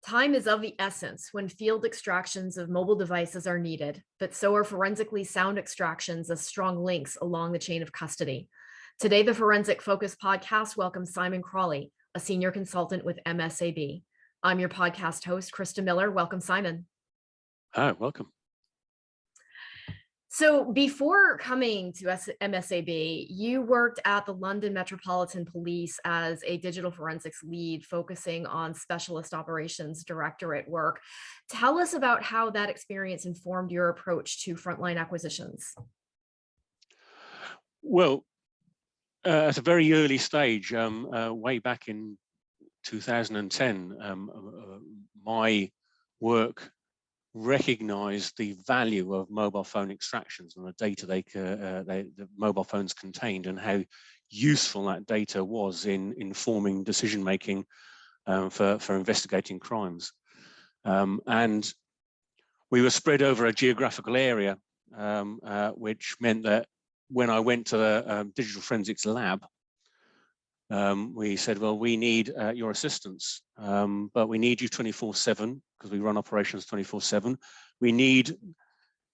Time is of the essence when field extractions of mobile devices are needed, but so are forensically sound extractions as strong links along the chain of custody. Today, the Forensic Focus podcast welcomes Simon Crawley, a senior consultant with MSAB. I'm your podcast host, Krista Miller. Welcome, Simon. Hi, welcome. So before coming to MSAB, you worked at the London Metropolitan Police as a digital forensics lead, focusing on specialist operations directorate work. Tell us about how that experience informed your approach to frontline acquisitions. Well, at a very early stage, way back in 2010, my work recognized the value of mobile phone extractions and the data the mobile phones contained, and how useful that data was in informing decision making for investigating crimes. And we were spread over a geographical area, which meant that when I went to the digital forensics lab, we said, well, we need your assistance, but we need you 24/7 because we run operations 24/7. We need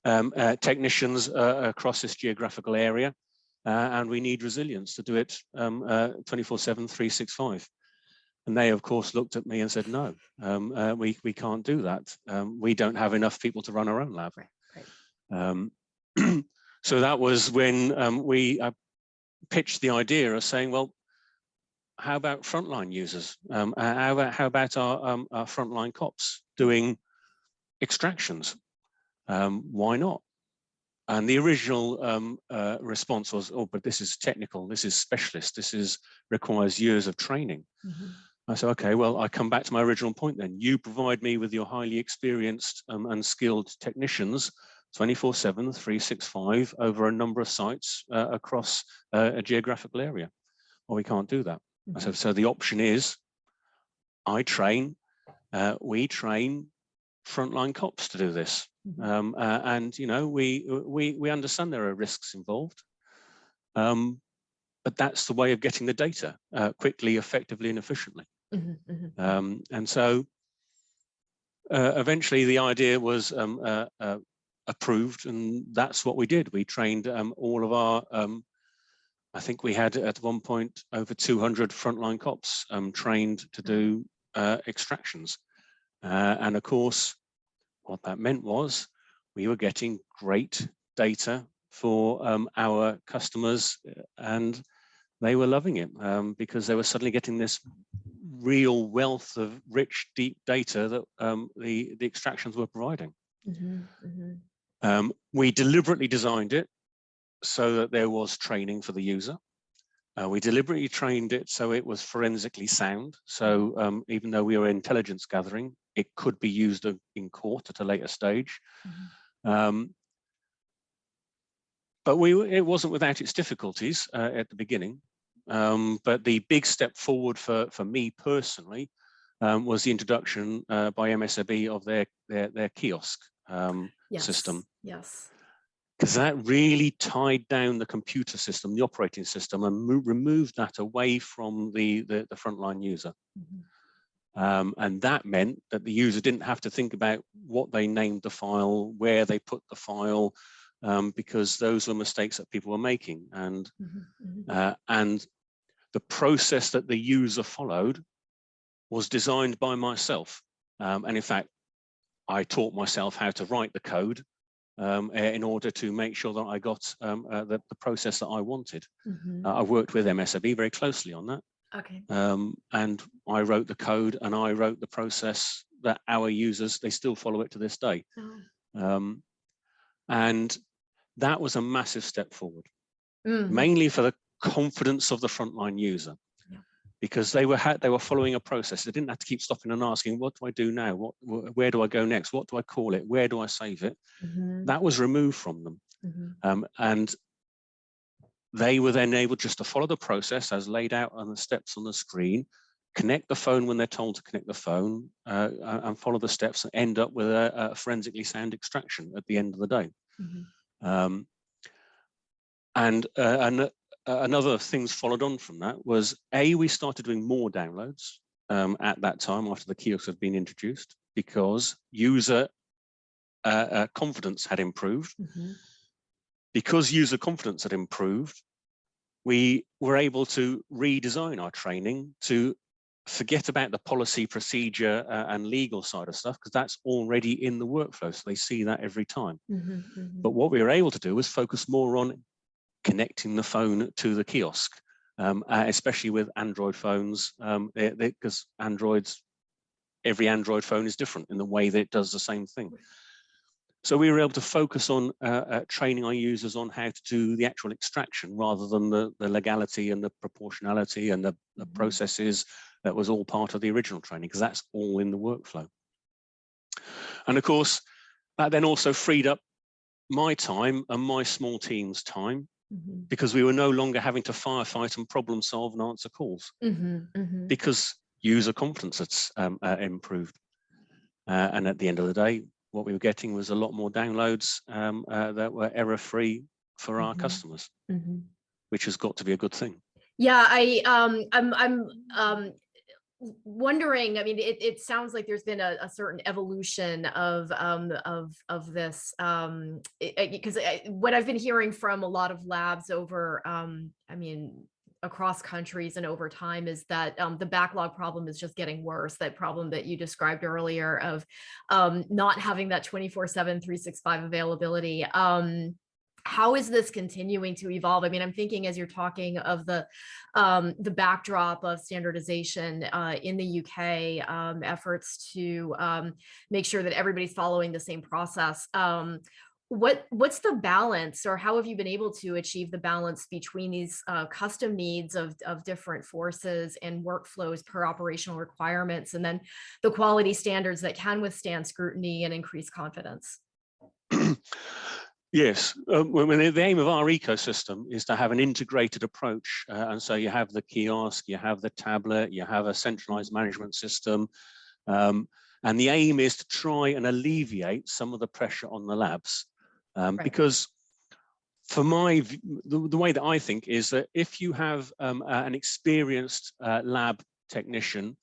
technicians across this geographical area, and we need resilience to do it 24/7, 365. And they, of course, looked at me and said, no, we can't do that. We don't have enough people to run our own lab. Right. So that was when we pitched the idea of saying, well, how about frontline users? How about our frontline cops doing extractions? Why not? And the original response was, oh, but this is technical, this is specialist, requires years of training. Mm-hmm. I said, okay, well, I come back to my original point then. You provide me with your highly experienced and skilled technicians 24/7, 365 over a number of sites across a geographical area. Well, we can't do that. Mm-hmm. So the option is we train frontline cops to do this. Mm-hmm. And, you know, we understand there are risks involved, but that's the way of getting the data quickly, effectively, and efficiently. Mm-hmm. Mm-hmm. And so eventually the idea was approved, and that's what we did. We trained all of our I think we had at one point over 200 frontline cops trained to do extractions. And of course, what that meant was we were getting great data for our customers, and they were loving it because they were suddenly getting this real wealth of rich, deep data that the extractions were providing. Mm-hmm, mm-hmm. We deliberately designed it so that there was training for the user. We deliberately trained it so it was forensically sound. So even though we were intelligence gathering, it could be used in court at a later stage. Mm-hmm. But it wasn't without its difficulties at the beginning. But the big step forward for me personally was the introduction by MSAB of their kiosk system. Yes. Because that really tied down the computer system, the operating system, and removed that away from the frontline user. Mm-hmm. And that meant that the user didn't have to think about what they named the file, where they put the file, because those were mistakes that people were making. And, and the process that the user followed was designed by myself. And in fact, I taught myself how to write the code in order to make sure that I got the process that I wanted. Mm-hmm. I worked with MSAB very closely on that. Okay. And I wrote the code and I wrote the process that our users, they still follow it to this day. Oh. And that was a massive step forward, mainly for the confidence of the frontline user. Because they were following a process. They didn't have to keep stopping and asking, what do I do now? Where do I go next? What do I call it? Where do I save it? Mm-hmm. That was removed from them. Mm-hmm. And they were then able just to follow the process as laid out on the steps on the screen, connect the phone when they're told to connect the phone, and follow the steps and end up with a forensically sound extraction at the end of the day. Mm-hmm. And another things followed on from that was, we started doing more downloads. at that time after the kiosks had been introduced, because user confidence had improved. Because user confidence had improved, we were able to redesign our training to forget about the policy, procedure, and legal side of stuff, because that's already in the workflow, so they see that every time. But what we were able to do was focus more on connecting the phone to the kiosk, especially with Android phones, because every Android phone is different in the way that it does the same thing. So we were able to focus on training our users on how to do the actual extraction rather than the legality and the proportionality and the processes that was all part of the original training, because that's all in the workflow. And of course, that then also freed up my time and my small team's time, because we were no longer having to firefight and problem solve and answer calls, because user confidence had improved. And at the end of the day, what we were getting was a lot more downloads that were error-free for our customers, which has got to be a good thing. Yeah, I'm wondering. I mean, it sounds like there's been a certain evolution of this, because what I've been hearing from a lot of labs over, I mean, across countries and over time, is that the backlog problem is just getting worse. That problem that you described earlier of not having that 24/7, 365 availability. How is this continuing to evolve? I mean, I'm thinking as you're talking of the backdrop of standardization in the UK, efforts to make sure that everybody's following the same process. What's the balance, or how have you been able to achieve the balance between these custom needs of different forces and workflows per operational requirements, and then the quality standards that can withstand scrutiny and increase confidence? Yes, the aim of our ecosystem is to have an integrated approach. And so you have the kiosk, you have the tablet, you have a centralized management system. And the aim is to try and alleviate some of the pressure on the labs. Because for the way that I think is that if you have an experienced lab technician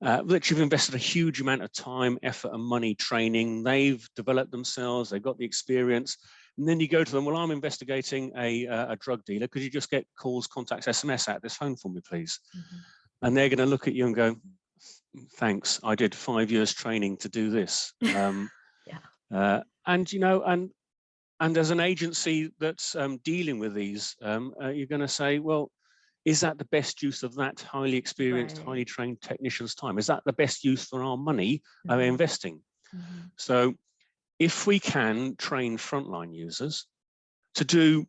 that you've invested a huge amount of time, effort, and money training, they've developed themselves, they've got the experience, and then you go to them, well, I'm investigating a drug dealer, could you just get calls, contacts, SMS out of this phone for me, please? And they're going to look at you and go, thanks, I did 5 years training to do this. And you know, and as an agency that's dealing with these, you're going to say, well, is that the best use of that highly experienced, highly trained technician's time? Is that the best use for our money investing? So if we can train frontline users to do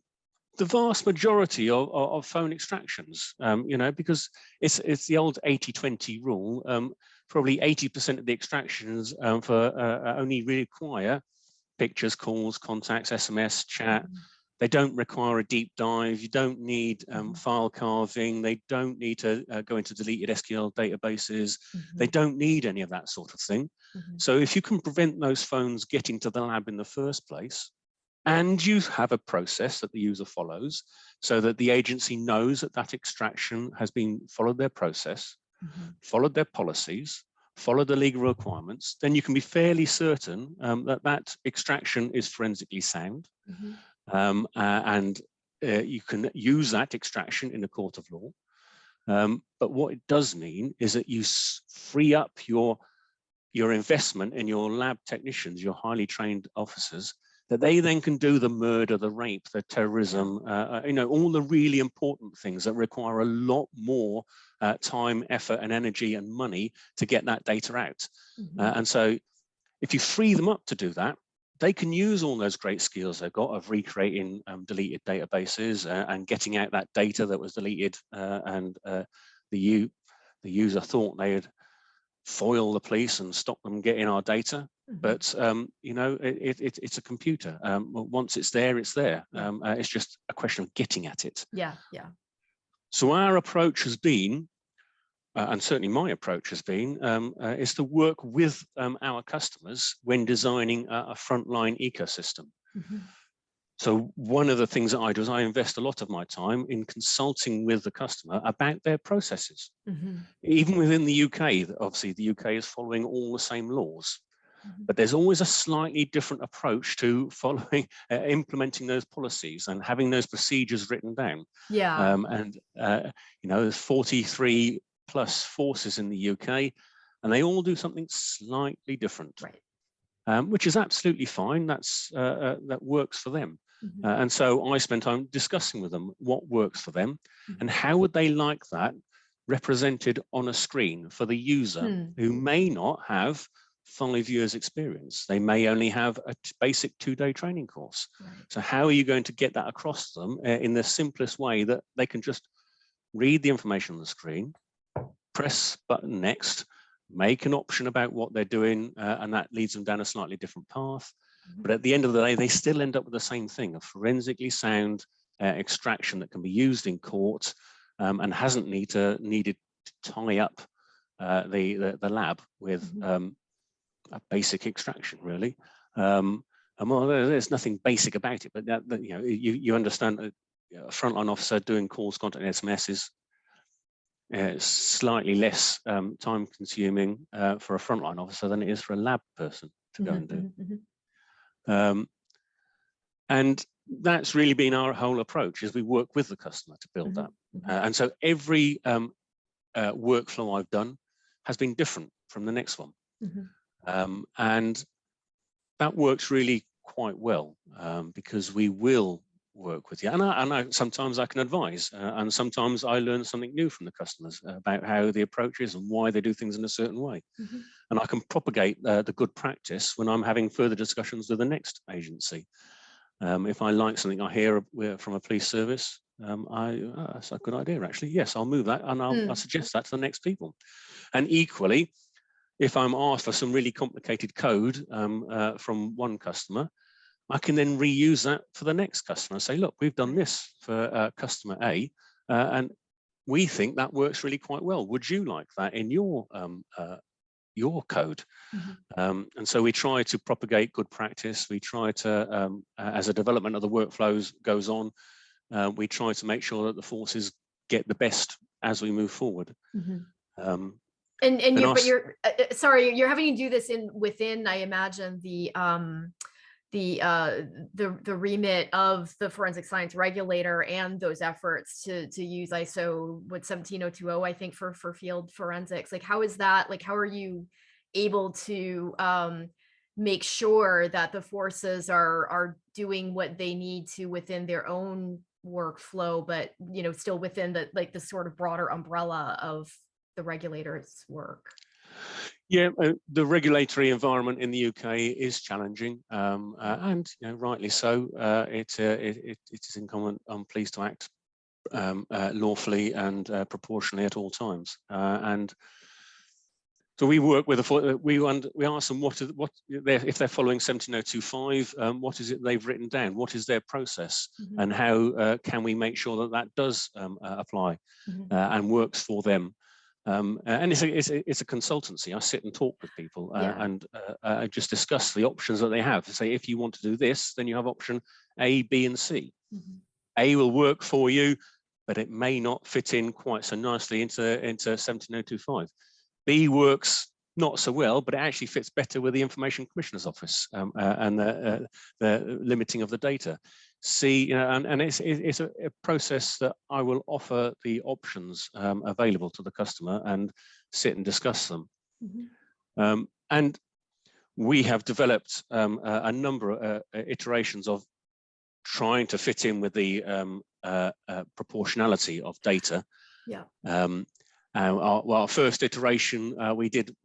the vast majority of phone extractions, you know, because it's the old 80-20 rule, probably 80% of the extractions only require pictures, calls, contacts, SMS, chat. They don't require a deep dive. You don't need file carving. They don't need to go into deleted SQL databases. They don't need any of that sort of thing. So if you can prevent those phones getting to the lab in the first place, and you have a process that the user follows so that the agency knows that that extraction has been followed their process, followed their policies, follow the legal requirements, then you can be fairly certain that that extraction is forensically sound. And you can use that extraction in a court of law. But what it does mean is that you free up your investment in your lab technicians, your highly trained officers, that they then can do the murder, the rape, the terrorism, you know, all the really important things that require a lot more time, effort, and energy and money to get that data out. And so if you free them up to do that, they can use all those great skills they've got of recreating deleted databases and getting out that data that was deleted, and the user thought they would foil the police and stop them getting our data. But you know, it's a computer. Once it's there, it's there. It's just a question of getting at it. So our approach has been, and certainly my approach has been, is to work with our customers when designing a frontline ecosystem. So one of the things that I do is I invest a lot of my time in consulting with the customer about their processes. Even within the UK, obviously the UK is following all the same laws, but there's always a slightly different approach to following, implementing those policies and having those procedures written down. Yeah. You know, there's 43 plus forces in the UK, and they all do something slightly different, right. Which is absolutely fine. That works for them. And so I spend time discussing with them what works for them and how would they like that represented on a screen for the user who may not have 5 years experience. They may only have a basic 2-day training course. Right. So how are you going to get that across to them in the simplest way that they can just read the information on the screen, press button next, make an option about what they're doing, and that leads them down a slightly different path. But at the end of the day, they still end up with the same thing, a forensically sound extraction that can be used in court and hasn't needed to tie up the lab with a basic extraction, really. And well, there's nothing basic about it, but you know, you understand a frontline officer doing calls, contact, and SMSs. It's slightly less time consuming for a frontline officer than it is for a lab person to go and do. And that's really been our whole approach, is we work with the customer to build that. And so every workflow I've done has been different from the next one. And that works really quite well because we will work with you. And I sometimes I can advise and sometimes I learn something new from the customers about how the approach is and why they do things in a certain way. And I can propagate the good practice when I'm having further discussions with the next agency. If I like something I hear from a police service, that's a good idea, actually. Yes, I'll move that and I'll suggest that to the next people. And equally, if I'm asked for some really complicated code from one customer, I can then reuse that for the next customer and say, look, we've done this for customer A, and we think that works really quite well. Would you like that in your code? And so we try to propagate good practice. We try to, as the development of the workflows goes on, we try to make sure that the forces get the best as we move forward. But you're sorry, you're having to do this within, I imagine, the remit of the forensic science regulator and those efforts to use ISO 17020, I think, for field forensics. Like, how is that? Like, how are you able to make sure that the forces are doing what they need to within their own workflow, but still within the sort of broader umbrella of the regulator's work? Yeah, the regulatory environment in the UK is challenging, and rightly so. It is incumbent on police to act lawfully and proportionally at all times. And so we work with we ask them if they're following 17025, what is it they've written down? What is their process, and how can we make sure that that does apply and works for them? And it's a consultancy. I sit and talk with people and I just discuss the options that they have. Say, if you want to do this, then you have option A, B, and C. A will work for you, but it may not fit in quite so nicely into 17025. B works not so well, but it actually fits better with the Information Commissioner's Office and the limiting of the data. C, and it's a process that I will offer the options available to the customer and sit and discuss them. And we have developed a number of iterations of trying to fit in with the proportionality of data. Our first iteration we did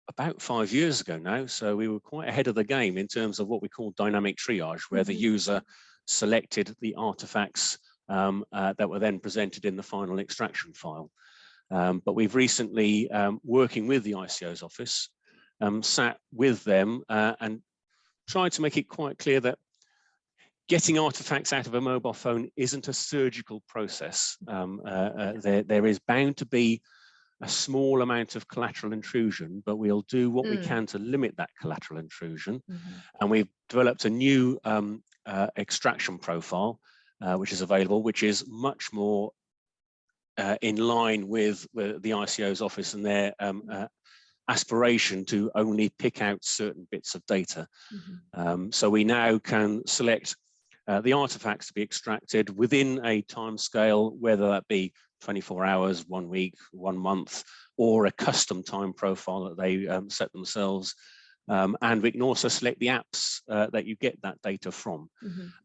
about 5 years ago now, so we were quite ahead of the game in terms of what we call dynamic triage, where the user selected the artifacts that were then presented in the final extraction file. But we've recently, working with the ICO's office, sat with them and tried to make it quite clear that getting artifacts out of a mobile phone isn't a surgical process. There is bound to be a small amount of collateral intrusion, but we'll do what we can to limit that collateral intrusion. And we've developed a new extraction profile, which is available, which is much more in line with the ICO's office and their aspiration to only pick out certain bits of data. So we now can select the artifacts to be extracted within a time scale, whether that be 24 hours, 1 week, 1 month, or a custom time profile that they set themselves. And we can also select the apps that you get that data from.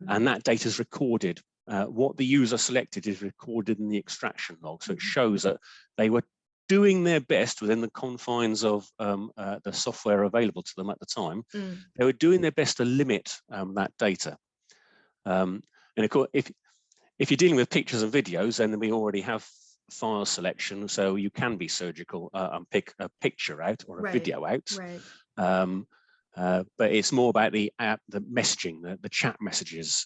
And that data is recorded. What the user selected is recorded in the extraction log. So it shows that they were doing their best within the confines of the software available to them at the time. They were doing their best to limit that data. And of course, if you're dealing with pictures and videos, then we already have file selection, so you can be surgical and pick a picture out or a video out. But it's more about the messaging, the chat messages.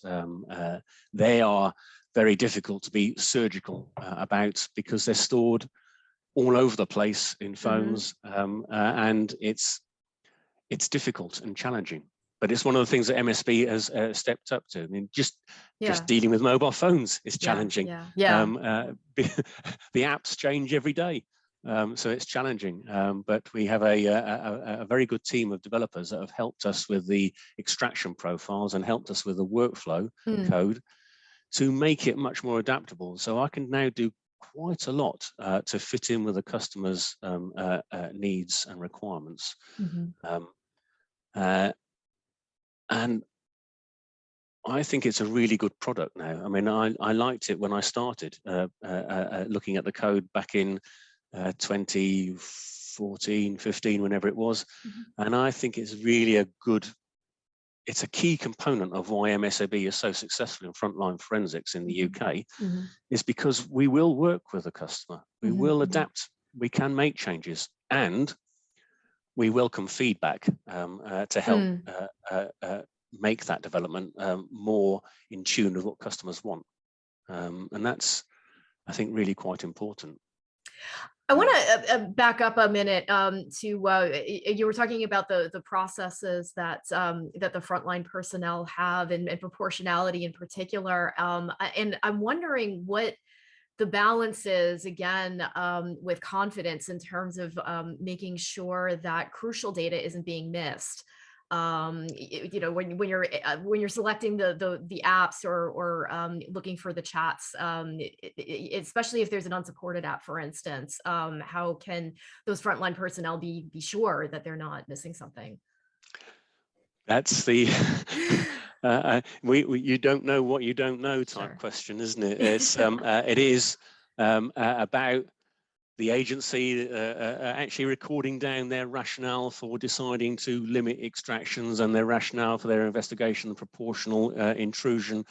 They are very difficult to be surgical about because they're stored all over the place in phones, and it's difficult and challenging. But it's one of the things that MSB has stepped up to. I mean, just dealing with mobile phones is challenging. The apps change every day, so it's challenging. But we have a very good team of developers that have helped us with the extraction profiles and helped us with the workflow code to make it much more adaptable. So I can now do quite a lot to fit in with the customer's needs and requirements. And I think it's a really good product now. I mean, I liked it when I started looking at the code back in 2014, 15, whenever it was. And I think it's really it's a key component of why MSAB is so successful in frontline forensics in the UK, is because we will work with the customer. We will adapt. We can make changes, and we welcome feedback to help make that development more in tune with what customers want. And that's, I think, really quite important. I want to back up a minute to you were talking about the processes that that the frontline personnel have and proportionality in particular, and I'm wondering what the balance is again with confidence in terms of making sure that crucial data isn't being missed. You know, when you're selecting the apps or looking for the chats, especially if there's an unsupported app, for instance, how can those frontline personnel be sure that they're not missing something? That's the you don't know what you don't know type question, isn't it? It's it is about the agency actually recording down their rationale for deciding to limit extractions and their rationale for their investigation of proportional intrusion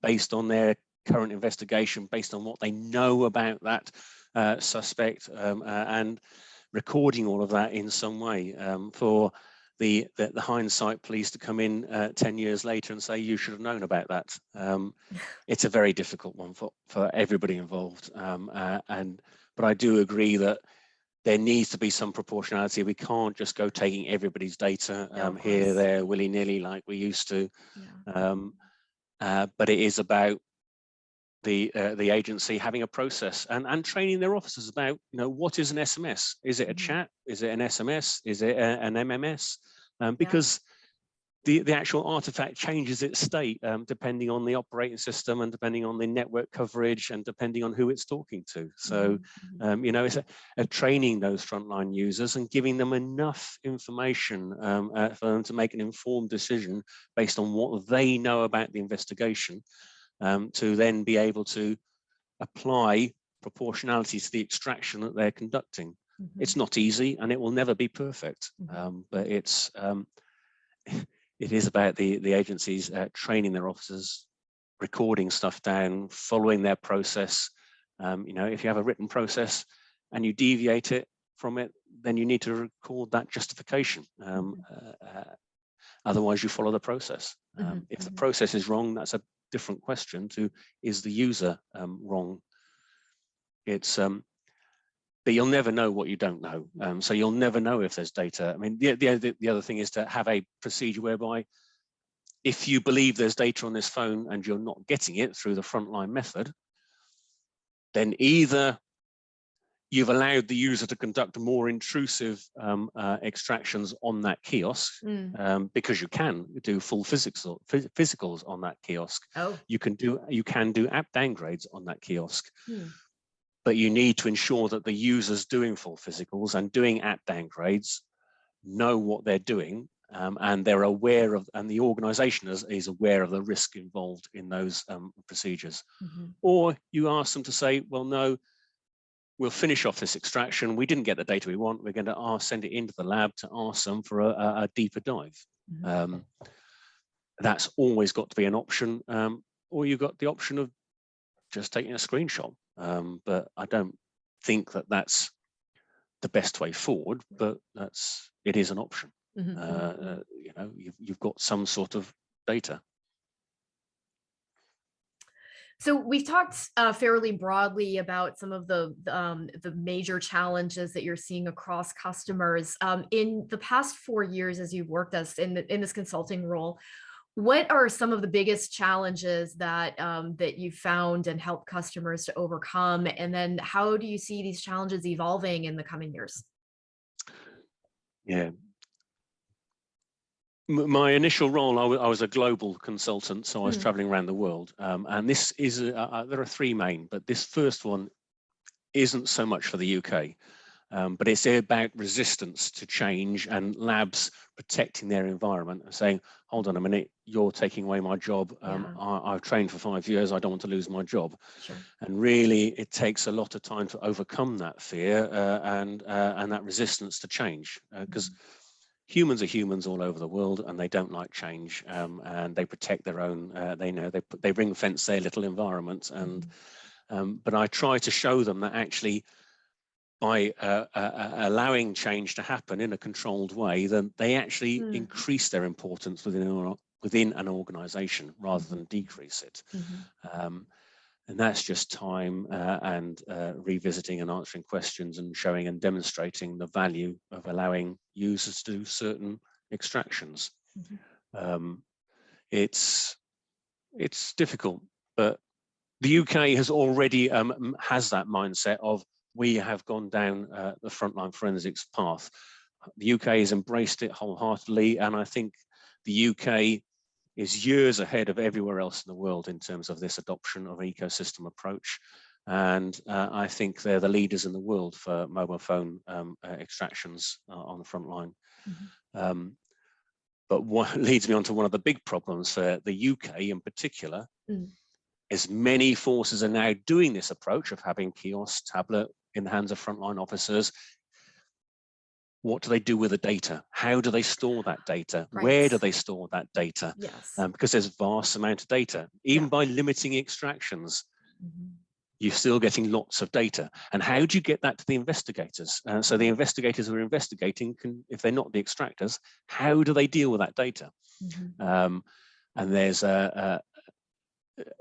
based on their current investigation, based on what they know about that suspect, and recording all of that in some way for the hindsight police to come in 10 years later and say you should have known about that. It's a very difficult one for everybody involved, but I do agree that there needs to be some proportionality. We can't just go taking everybody's data here, there, willy-nilly like we used to. But it is about the agency having a process and training their officers about, you know, what is an SMS? Is it a chat? Is it an SMS? Is it an MMS? Because the actual artifact changes its state depending on the operating system and depending on the network coverage and depending on who it's talking to. So, you know, it's a training those frontline users and giving them enough information for them to make an informed decision based on what they know about the investigation, to then be able to apply proportionality to the extraction that they're conducting. It's not easy and it will never be perfect, but it's it is about the agencies training their officers, recording stuff down, following their process. You know, if you have a written process and you deviate it from it, then you need to record that justification. Otherwise, you follow the process. If the process is wrong, that's a different question to, is the user wrong? It's but you'll never know what you don't know. So you'll never know if there's data. I mean, the other thing is to have a procedure whereby if you believe there's data on this phone and you're not getting it through the frontline method, then either you've allowed the user to conduct more intrusive extractions on that kiosk, because you can do full physicals on that kiosk. Oh. You can do app downgrades on that kiosk. But you need to ensure that the users doing full physicals and doing app downgrades know what they're doing, and they're aware of, and the organization is aware of the risk involved in those procedures. Or you ask them to say, well, no, we'll finish off this extraction. We didn't get the data we want. We're going to send it into the lab to ask them for a deeper dive. That's always got to be an option. Or you've got the option of just taking a screenshot. But I don't think that that's the best way forward, but it is an option. You know, you've got some sort of data. So we've talked fairly broadly about some of the major challenges that you're seeing across customers. In the past 4 years, as you've worked in this consulting role, what are some of the biggest challenges that that you found and helped customers to overcome? And then how do you see these challenges evolving in the coming years? Yeah. My initial role, I was a global consultant, so I was traveling around the world. And this is, there are three main, but this first one isn't so much for the UK, but it's about resistance to change and labs protecting their environment and saying, hold on a minute, you're taking away my job. I've trained for 5 years, I don't want to lose my job. Sure. And really, it takes a lot of time to overcome that fear and that resistance to change, because humans are humans all over the world, and they don't like change, and they protect their own. They ring fence their little environment, and but I try to show them that actually, by allowing change to happen in a controlled way, then they actually increase their importance within an organization rather than decrease it. And that's just time and revisiting and answering questions and showing and demonstrating the value of allowing users to do certain extractions. It's difficult, but the UK has already has that mindset of, we have gone down the frontline forensics path. The UK has embraced it wholeheartedly, and I think the UK is years ahead of everywhere else in the world in terms of this adoption of ecosystem approach. And I think they're the leaders in the world for mobile phone extractions on the front line. But what leads me on to one of the big problems for the UK in particular, is many forces are now doing this approach of having kiosk, tablet in the hands of frontline officers. What do they do with the data? How do they store that data? Right. Where do they store that data? Yes. Because there's a vast amount of data. Even by limiting extractions, you're still getting lots of data. And how do you get that to the investigators? So the investigators who are investigating can, if they're not the extractors, how do they deal with that data? And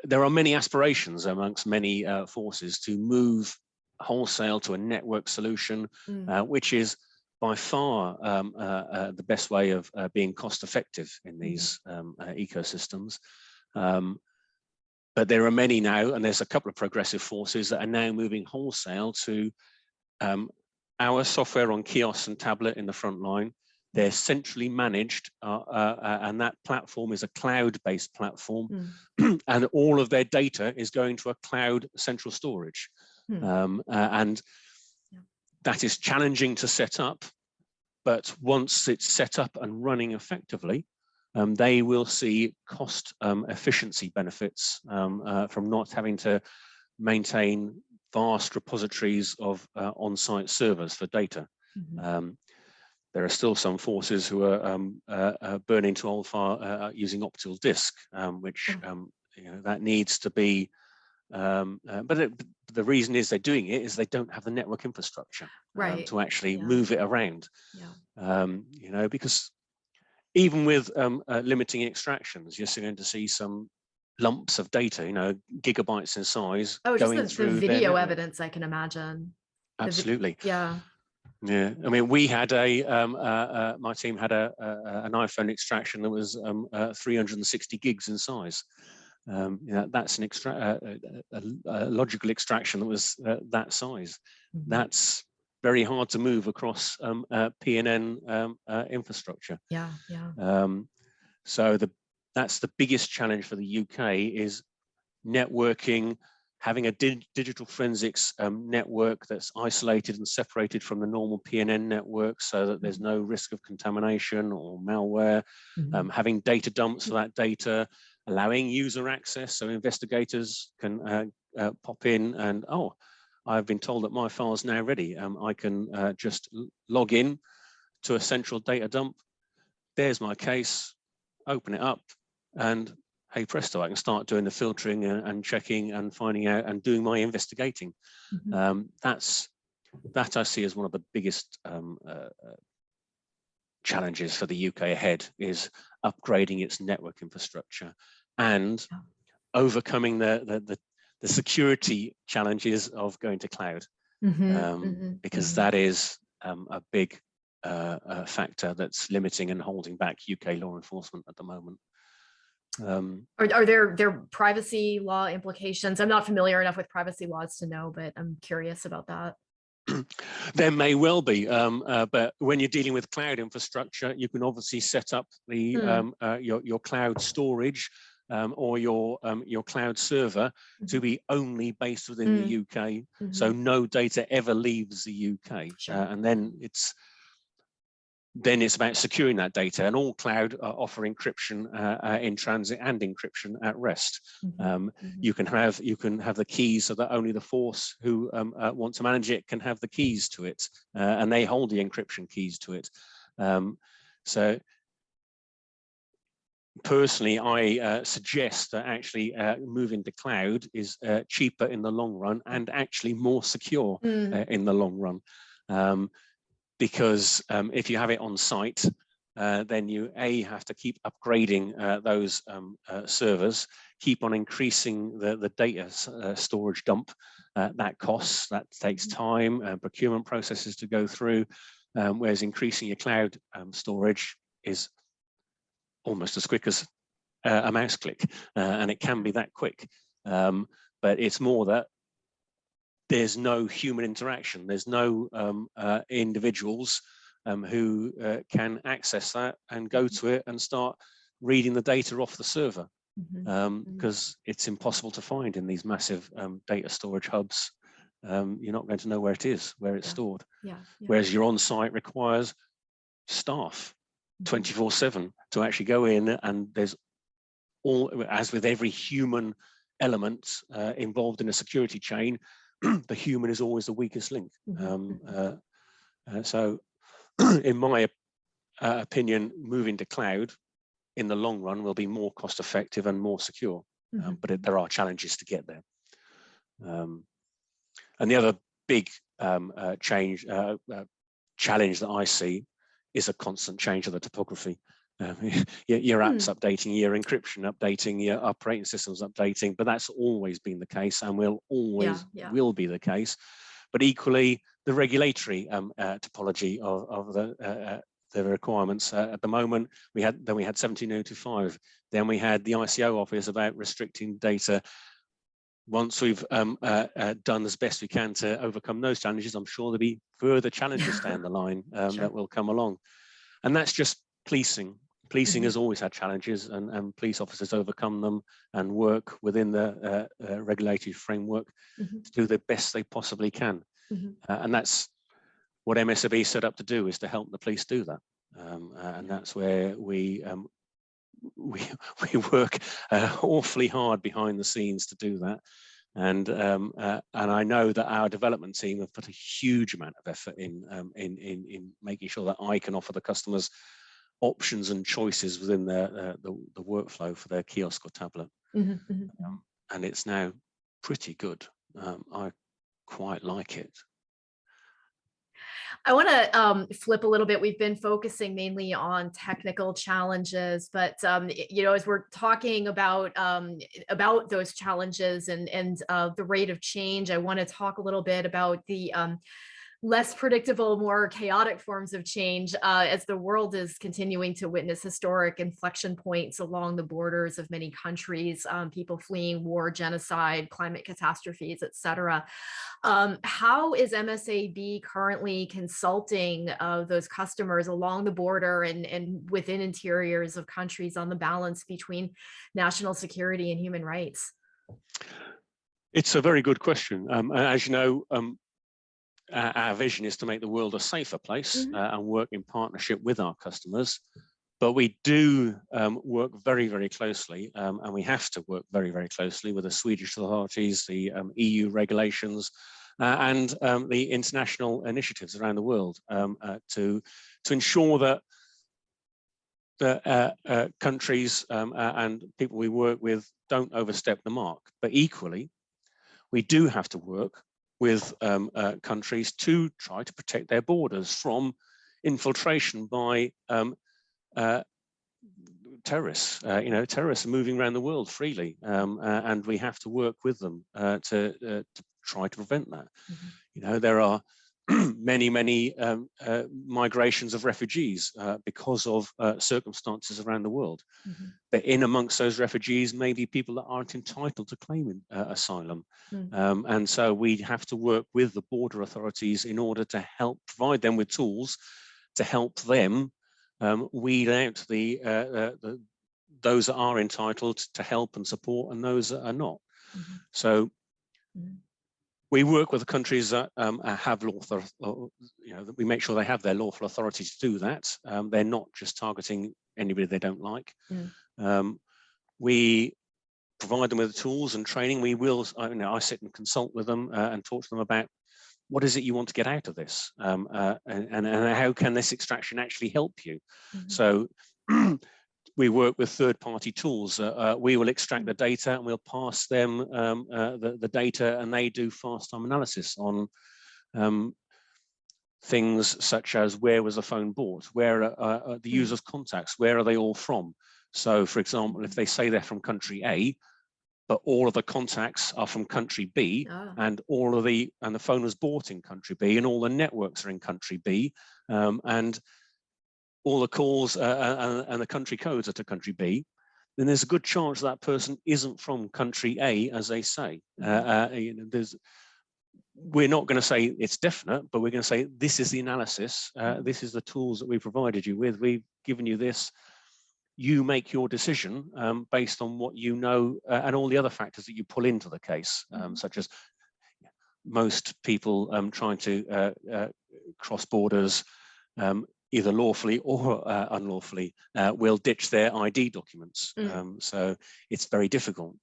there are many aspirations amongst many forces to move wholesale to a network solution, which is by far the best way of being cost effective in these ecosystems. But there are many now, and there's a couple of progressive forces that are now moving wholesale to our software on kiosk and tablet in the front line. They're centrally managed, and that platform is a cloud-based platform, and all of their data is going to a cloud central storage. And that is challenging to set up, but once it's set up and running effectively, they will see cost efficiency benefits from not having to maintain vast repositories of on-site servers for data. There are still some forces who are burning to old fire using optical disk, which that needs to be. But the reason is they're doing it is they don't have the network infrastructure to actually move it around. Because even with limiting extractions, you're still going to see some lumps of data, gigabytes in size. Oh, going just the through video evidence, I can imagine. Absolutely. Yeah, I mean, we had my team had an iPhone extraction that was 360 gigs in size. That's a logical extraction that was that size. Mm-hmm. That's very hard to move across PNN infrastructure. Yeah, yeah. So that's the biggest challenge for the UK is networking, having a digital forensics network that's isolated and separated from the normal PNN network so that there's no risk of contamination or malware, having data dumps for that data, allowing user access so investigators can pop in and, oh, I've been told that my file is now ready. I can just log in to a central data dump. There's my case, open it up, and hey presto, I can start doing the filtering and checking and finding out and doing my investigating. That I see as one of the biggest challenges for the UK ahead, is upgrading its network infrastructure and overcoming the security challenges of going to cloud, because that is a big factor that's limiting and holding back UK law enforcement at the moment. Are there privacy law implications? I'm not familiar enough with privacy laws to know, but I'm curious about that. There may well be, but when you're dealing with cloud infrastructure, you can obviously set up the your cloud storage or your cloud server to be only based within the UK, so no data ever leaves the UK, and then it's about securing that data, and all cloud offer encryption in transit and encryption at rest. You can have the keys so that only the force who want to manage it can have the keys to it, and they hold the encryption keys to it. So personally, I suggest that actually moving to cloud is cheaper in the long run and actually more secure in the long run. Because if you have it on site, then you have to keep upgrading those servers, keep on increasing the data storage dump. That costs, that takes time, procurement processes to go through, whereas increasing your cloud storage is almost as quick as a mouse click, and it can be that quick. But it's more that there's no human interaction. There's no individuals who can access that and go to it and start reading the data off the server, because it's impossible to find in these massive data storage hubs. You're not going to know where it is, where it's stored. Whereas your on-site requires staff 24/7 to actually go in, and there's all, as with every human element involved in a security chain, the human is always the weakest link. So in my opinion, moving to cloud in the long run will be more cost effective and more secure, but there are challenges to get there. And the other big challenge that I see is a constant change of the topography. Your apps updating, your encryption updating, your operating systems updating, but that's always been the case and will always will be the case. But equally, the regulatory topology of the requirements at the moment, we had 17025, then we had the ICO office about restricting data. Once we've done as best we can to overcome those challenges, I'm sure there'll be further challenges down the line that will come along. And that's just policing. Policing has always had challenges, and police officers overcome them and work within the regulatory framework to do the best they possibly can. And that's what MSAB set up to do, is to help the police do that. And that's where we work awfully hard behind the scenes to do that. And I know that our development team have put a huge amount of effort in making sure that I can offer the customers options and choices within the workflow for their kiosk or tablet. And it's now pretty good. I quite like it. I want to flip a little bit. We've been focusing mainly on technical challenges, but as we're talking about those challenges and the rate of change, I want to talk a little bit about the less predictable, more chaotic forms of change as the world is continuing to witness historic inflection points along the borders of many countries, people fleeing war, genocide, climate catastrophes, et cetera. How is MSAB currently consulting those customers along the border and within interiors of countries on the balance between national security and human rights? It's a very good question. As you know, our vision is to make the world a safer place and work in partnership with our customers. But we do work very, very closely, and we have to work very, very closely with the Swedish authorities, the EU regulations, and the international initiatives around the world to ensure that the countries and people we work with don't overstep the mark. But equally, we do have to work with countries to try to protect their borders from infiltration by terrorists. Terrorists are moving around the world freely, and we have to work with them to try to prevent that. There are many migrations of refugees because of circumstances around the world. But in amongst those refugees may be people that aren't entitled to claim asylum. And so we have to work with the border authorities in order to help provide them with tools to help them weed out those that are entitled to help and support and those that are not. So we work with the countries that have lawful, we make sure they have their lawful authority to do that. They're not just targeting anybody they don't like. We provide them with the tools and training. We will, I sit and consult with them and talk to them about what is it you want to get out of this, and how can this extraction actually help you. So we work with third-party tools. We will extract the data and we'll pass them the data, and they do fast time analysis on things such as where was the phone bought, where are the user's contacts, where are they all from. So for example, if they say they're from country A, but all of the contacts are from country B, and the phone was bought in country B, and all the networks are in country B, and all the calls and the country codes are to country B, then there's a good chance that person isn't from country A, as they say. We're not going to say it's definite, but we're going to say this is the analysis, this is the tools that we provided you with, we've given you this. You make your decision based on what you know and all the other factors that you pull into the case, such as most people trying to cross borders either lawfully or unlawfully will ditch their ID documents. So it's very difficult.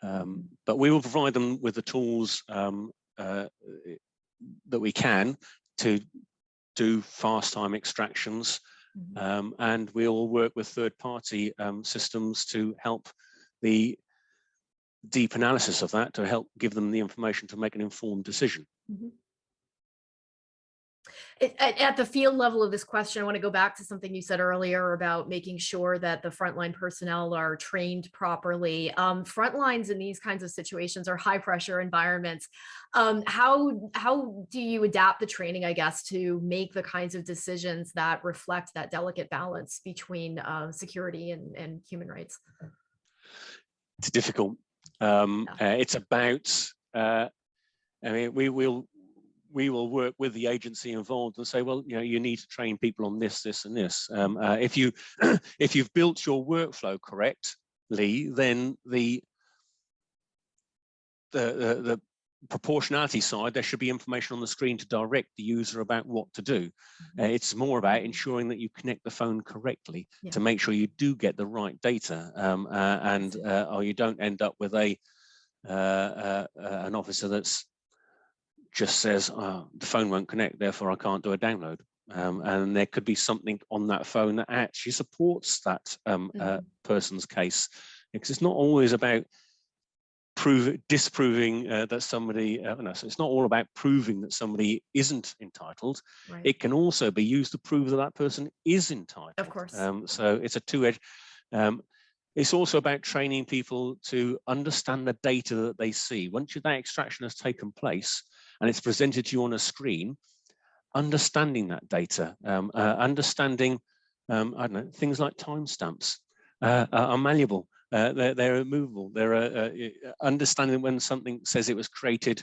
But we will provide them with the tools that we can to do fast time extractions. And we'll work with third-party systems to help the deep analysis of that, to help give them the information to make an informed decision. At the field level of this question, I want to go back to something you said earlier about making sure that the frontline personnel are trained properly. Frontlines in these kinds of situations are high pressure environments. How do you adapt the training, I guess, to make the kinds of decisions that reflect that delicate balance between security and human rights? It's difficult. It's about, we will work with the agency involved and say, well, you need to train people on this, this, and this. If you've built your workflow correctly, then the proportionality side, there should be information on the screen to direct the user about what to do. It's more about ensuring that you connect the phone correctly to make sure you do get the right data, or you don't end up with an officer that's just says, the phone won't connect, therefore I can't do a download. And there could be something on that phone that actually supports that person's case. Because it's not always about disproving that somebody, so it's not all about proving that somebody isn't entitled. Right. It can also be used to prove that that person is entitled. Of course. So it's a two-edged. It's also about training people to understand the data that they see. Once that extraction has taken place and it's presented to you on a screen, understanding that data, understanding, I don't know, things like timestamps are malleable. They're movable. They're understanding when something says it was created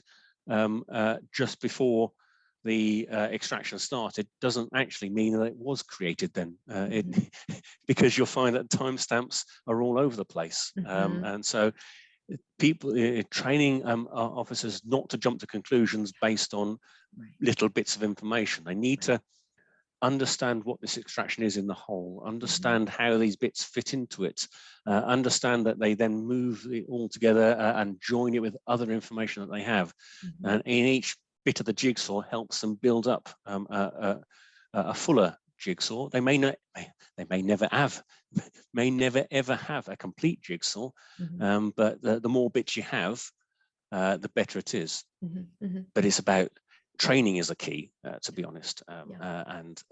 just before the extraction started doesn't actually mean that it was created then. Because you'll find that timestamps are all over the place. And so people training officers not to jump to conclusions based on little bits of information. They need to understand what this extraction is in the whole, understand how these bits fit into it, understand that they then move it all together and join it with other information that they have. And in each bit of the jigsaw helps them build up a fuller jigsaw. They may never ever have a complete jigsaw, but the more bits you have, the better it is. But it's about training is a key, to be honest, and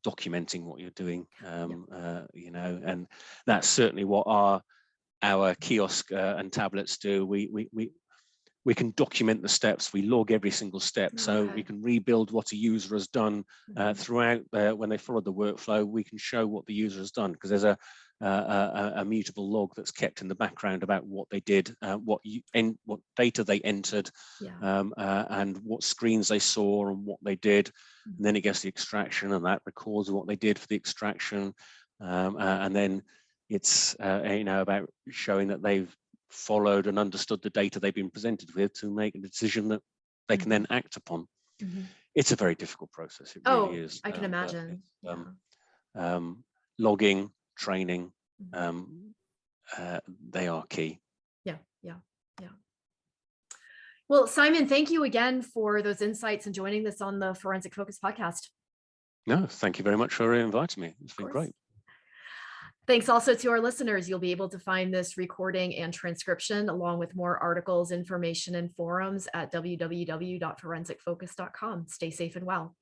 documenting what you're doing, you know, and that's certainly what our kiosk and tablets do. We can document the steps. We log every single step, so we can rebuild what a user has done throughout. When they follow the workflow, we can show what the user has done, because there's a mutable log that's kept in the background about what they did, what data they entered, and what screens they saw and what they did. And then it gets the extraction, and that records what they did for the extraction, and then it's you know, about showing that they've followed and understood the data they've been presented with to make a decision that they can then act upon. It's a very difficult process. It really is. I can imagine. Logging, training, they are key. Yeah. Well, Simon, thank you again for those insights and joining us on the Forensic Focus podcast. No, thank you very much for inviting me. It's been great. Thanks also to our listeners. You'll be able to find this recording and transcription along with more articles, information, and forums at www.forensicfocus.com. Stay safe and well.